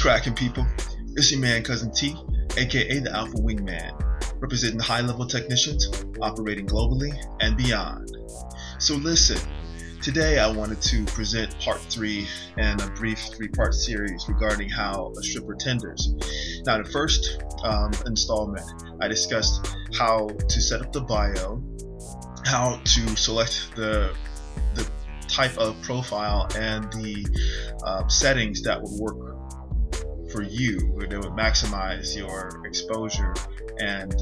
cracking, people? It's your man, Cousin T, aka the Alpha Wingman, representing high-level technicians operating globally and beyond. So listen, today I wanted to present part 3 and a brief 3-part series regarding how a stripper tenders. Now, the first installment, I discussed how to set up the bio, how to select the type of profile and the settings that would work for you, that would maximize your exposure and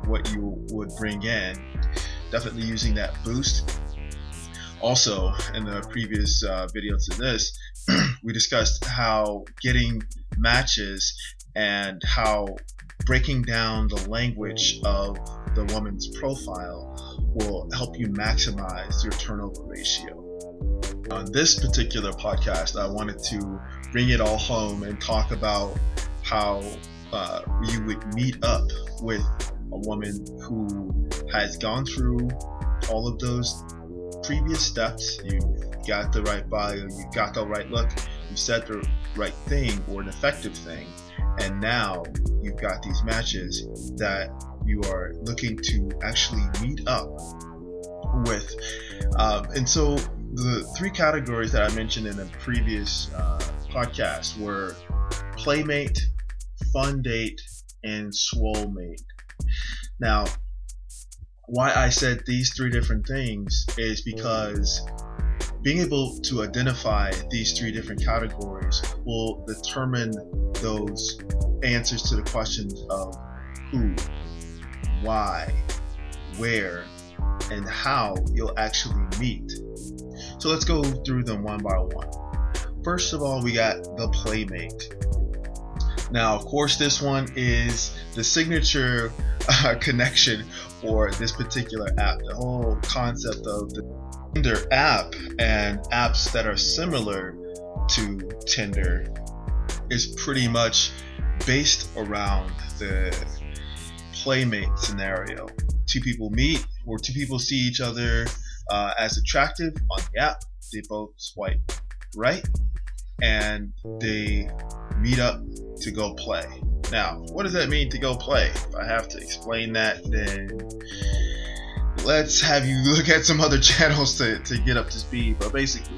what you would bring in. Definitely using that boost. Also, in the previous video to this, we discussed how getting matches and how breaking down the language of the woman's profile will help you maximize your turnover ratio. On this particular podcast, I wanted to bring it all home and talk about how you would meet up with a woman who has gone through all of those previous steps. You've got the right bio, you've got the right look, you said the right thing or an effective thing, and now you've got these matches that you are looking to actually meet up with. And so the 3 categories that I mentioned in a previous podcast were Playmate, Fun Date, and Swolemate. Now, why I said these 3 different things is because being able to identify these 3 different categories will determine those answers to the questions of who, why, where, and how you'll actually meet. So let's go through them one by one. First of all, we got the Playmate. Now, of course, this one is the signature connection for this particular app. The whole concept of the Tinder app and apps that are similar to Tinder is pretty much based around the Playmate scenario. 2 people meet, or 2 people see each other as attractive on the app. They both swipe right and they meet up to go play. Now, what does that mean to go play? If I have to explain that, then let's have you look at some other channels to get up to speed. But basically,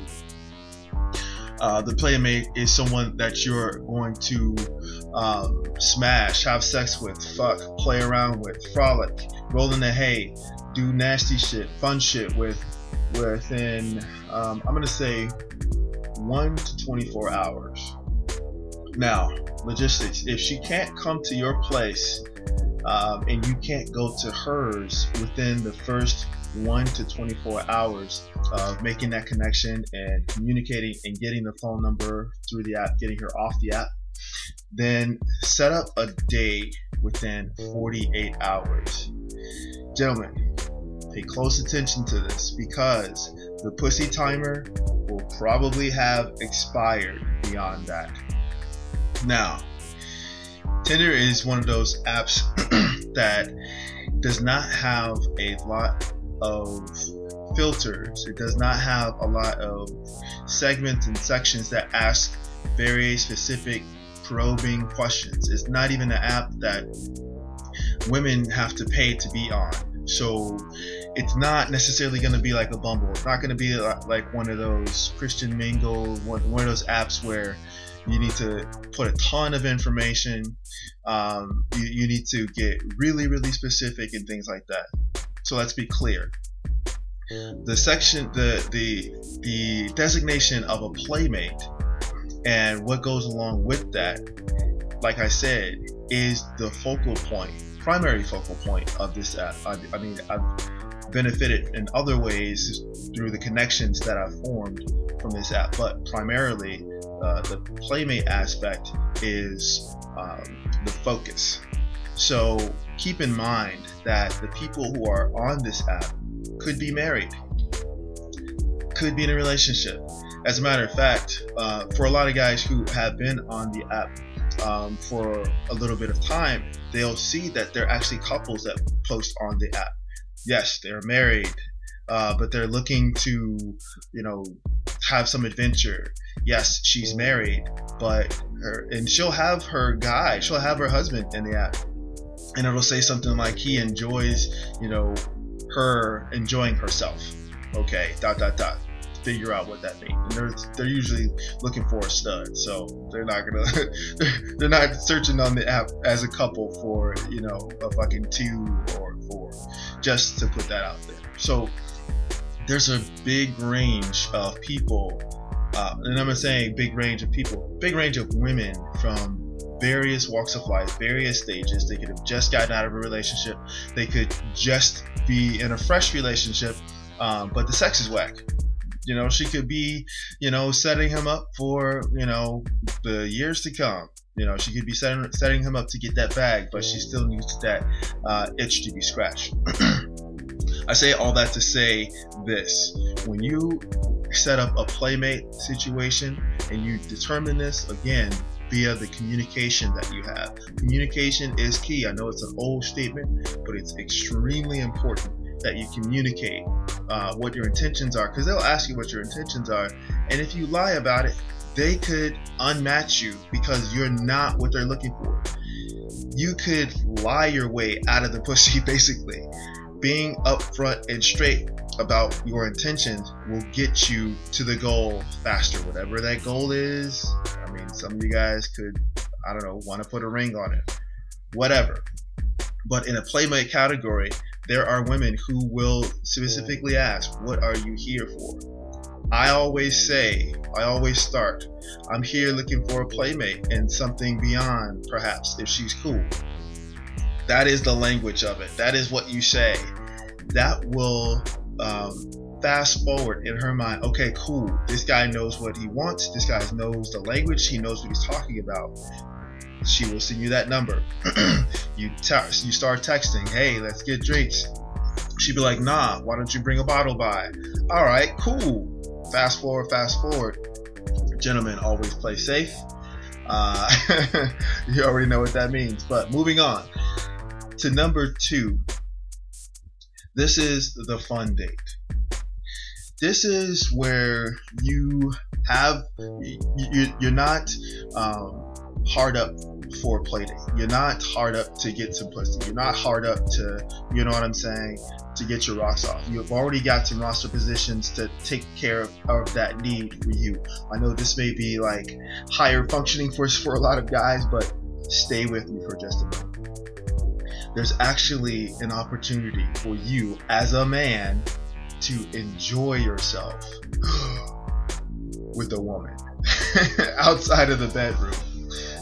the Playmate is someone that you're going to smash, have sex with, fuck, play around with, frolic, roll in the hay, do nasty shit, fun shit within I'm gonna say 1 to 24 hours. Now, logistics. If she can't come to your place and you can't go to hers within the first 1 to 24 hours of making that connection and communicating and getting the phone number through the app, getting her off the app, then set up a day within 48 hours. Gentlemen, pay close attention to this because the pussy timer will probably have expired beyond that. Now, Tinder is one of those apps that does not have a lot of filters. It does not have a lot of segments and sections that ask very specific probing questions. It's not even an app that women have to pay to be on. So it's not necessarily going to be like a Bumble. It's not going to be like one of those Christian Mingle, one of those apps where you need to put a ton of information. You need to get really, really specific and things like that. So let's be clear. The section, the designation of a Playmate and what goes along with that, like I said, is the focal point, primary focal point of this app. I mean, I've benefited in other ways through the connections that I've formed from this app, but primarily the Playmate aspect is the focus. So keep in mind that the people who are on this app could be married, could be in a relationship. As a matter of fact, for a lot of guys who have been on the app for a little bit of time, they'll see that they're actually couples that post on the app. Yes, they're married, but they're looking to, have some adventure, Yes, she's married, but she'll have her husband in the app, and it'll say something like he enjoys, her enjoying herself. Okay, ... Figure out what that means. And they're usually looking for a stud, so they're not searching on the app as a couple for a fucking 2 or 4, just to put that out there. So there's a big range of people, and I'm not saying big range of people, big range of women from various walks of life, various stages. They could have just gotten out of a relationship, they could just be in a fresh relationship, but the sex is whack. She could be, setting him up for, the years to come. She could be setting him up to get that bag, but she still needs that itch to be scratched. I say all that to say this: when you set up a Playmate situation and you determine this, again, via the communication that you have. Communication is key. I know it's an old statement, but it's extremely important that you communicate what your intentions are, because they'll ask you what your intentions are, and if you lie about it, they could unmatch you because you're not what they're looking for. You could lie your way out of the pussy. Basically, being upfront and straight about your intentions will get you to the goal faster, whatever that goal is. I mean, some of you guys could, want to put a ring on it, whatever. But in a Playmate category, there are women who will specifically ask, what are you here for? I always start, I'm here looking for a Playmate and something beyond, perhaps, if she's cool. That is the language of it. That is what you say. That will fast forward in her mind. Okay, cool. This guy knows what he wants. This guy knows the language. He knows what he's talking about. She will send you that number. You start texting, hey, let's get drinks. She'd be like, nah, why don't you bring a bottle by? All right, cool. Fast forward. Gentlemen, always play safe. You already know what that means. But moving on to number 2. This is the fun date. This is where you're not hard up for a play date. You're not hard up to get some pussy. You're not hard up to, to get your rocks off. You've already got some roster positions to take care of that need for you. I know this may be like higher functioning for a lot of guys, but stay with me for just a moment. There's actually an opportunity for you as a man to enjoy yourself with a woman outside of the bedroom.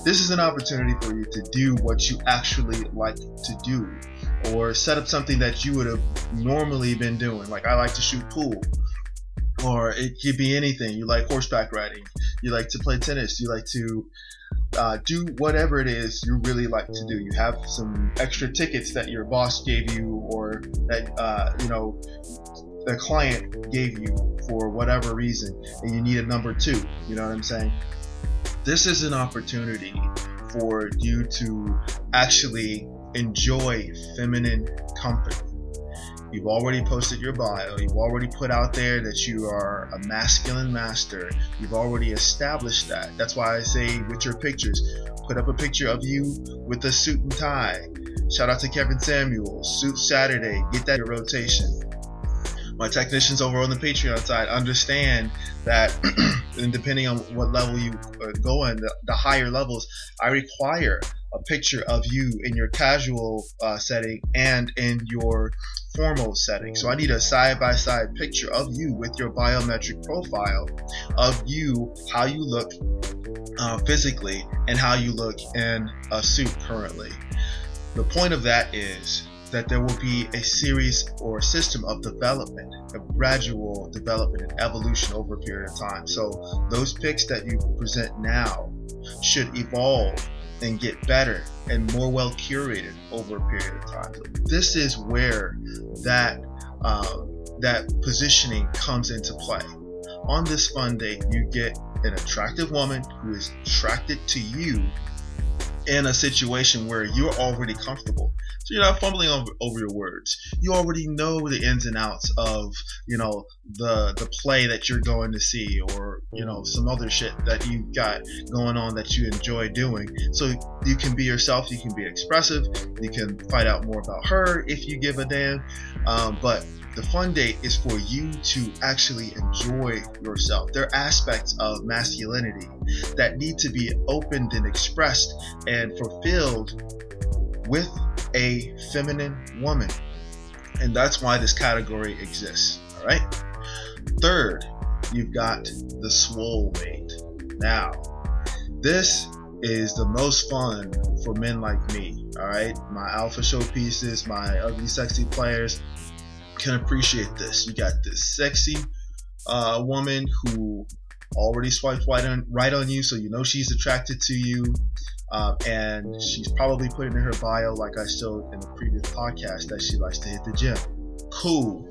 This is an opportunity for you to do what you actually like to do, or set up something that you would have normally been doing. Like, I like to shoot pool, or it could be anything. You like horseback riding, you like to play tennis, you like to do whatever it is you really like to do. You have some extra tickets that your boss gave you, or that the client gave you for whatever reason, and you need a number 2. You know what I'm saying? This is an opportunity for you to actually enjoy feminine company. You've already posted your bio. You've already put out there that you are a masculine master. You've already established that. That's why I say with your pictures, put up a picture of you with a suit and tie. Shout out to Kevin Samuel, Suit Saturday. Get that in your rotation. My technicians over on the Patreon side understand that, and depending on what level you go in, the higher levels, I require a picture of you in your casual setting and in your formal setting. So I need a side-by-side picture of you with your biometric profile of you, how you look physically, and how you look in a suit currently. The point of that is that there will be a series or a system of development, a gradual development and evolution over a period of time. So those pics that you present now should evolve and get better and more well curated over a period of time. So this is where that positioning comes into play. On this fun date, you get an attractive woman who is attracted to you in a situation where you're already comfortable. So you're not fumbling over your words. You already know the ins and outs of, the play that you're going to see, or, some other shit that you've got going on that you enjoy doing. So you can be yourself, you can be expressive, you can find out more about her if you give a damn. But the fun date is for you to actually enjoy yourself. There are aspects of masculinity that need to be opened and expressed and fulfilled with a feminine woman. And that's why this category exists. All right. Third, you've got the Swolemate. Now, this is the most fun for men like me. All right. My alpha showpieces, my ugly sexy players can appreciate this. You got this sexy woman who already swiped right on you, so you know she's attracted to you, and she's probably put in her bio, like I showed in the previous podcast, that she likes to hit the gym. Cool.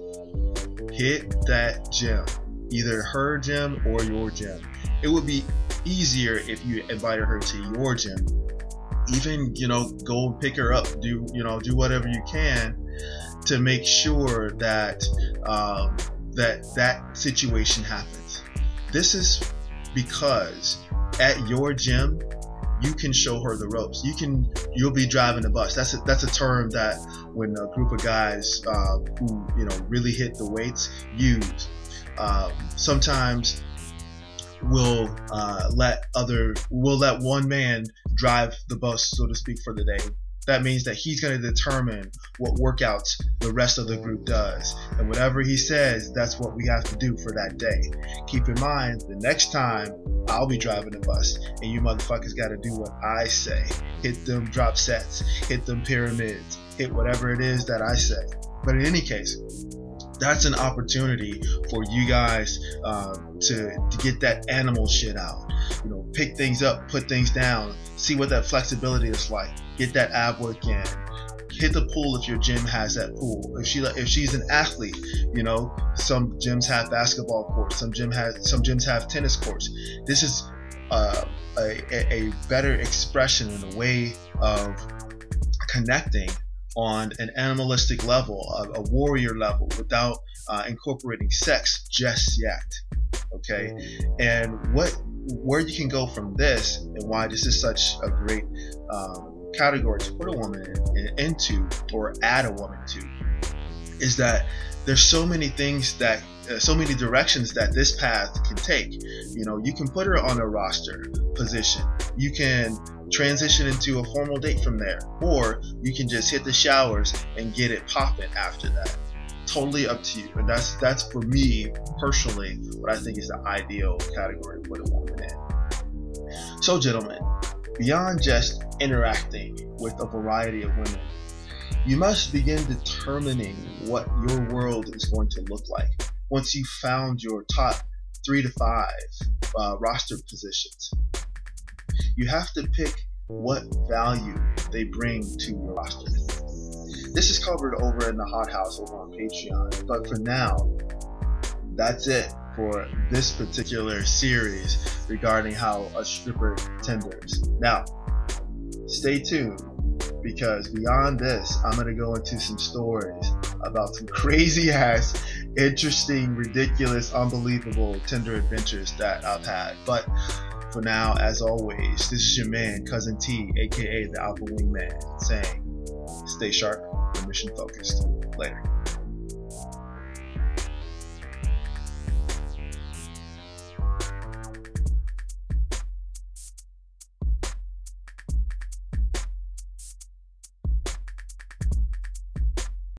Hit that gym, either her gym or your gym. It would be easier if you invited her to your gym. Even, go and pick her up, do whatever you can to make sure that that situation happens. This is because at your gym you can show her the ropes. You'll be driving the bus. That's a term that when a group of guys who really hit the weights use. Sometimes we'll let one man drive the bus, so to speak, for the day. That means that he's going to determine what workouts the rest of the group does. And whatever he says, that's what we have to do for that day. Keep in mind, the next time I'll be driving the bus, and you motherfuckers got to do what I say. Hit them drop sets, hit them pyramids, hit whatever it is that I say. But in any case, that's an opportunity for you guys to get that animal shit out. Pick things up, put things down, see what that flexibility is like. Get that ab work in. Hit the pool if your gym has that pool. If she's an athlete, some gyms have basketball courts, some gyms have tennis courts. This is a better expression and a way of connecting on an animalistic level, a warrior level, without incorporating sex just yet. Okay, and where you can go from this, and why this is such a great category to put a woman into, or add a woman to, is that there's so many things that so many directions that this path can take. You can put her on a roster position, you can transition into a formal date from there, or you can just hit the showers and get it popping after that. Totally up to you. And that's for me personally what I think is the ideal category to put a woman in. So gentlemen, beyond just interacting with a variety of women, you must begin determining what your world is going to look like once you've found your top 3 to 5 roster positions. You have to pick what value they bring to your roster. This is covered over in the Hot House over on Patreon, but for now, that's it for this particular series regarding how a stripper tenders. Now, stay tuned, because beyond this, I'm going to go into some stories about some crazy ass, interesting, ridiculous, unbelievable Tinder adventures that I've had. But for now, as always, this is your man, Cousin T, aka the Alpha Wingman, saying stay sharp and mission focused. Later.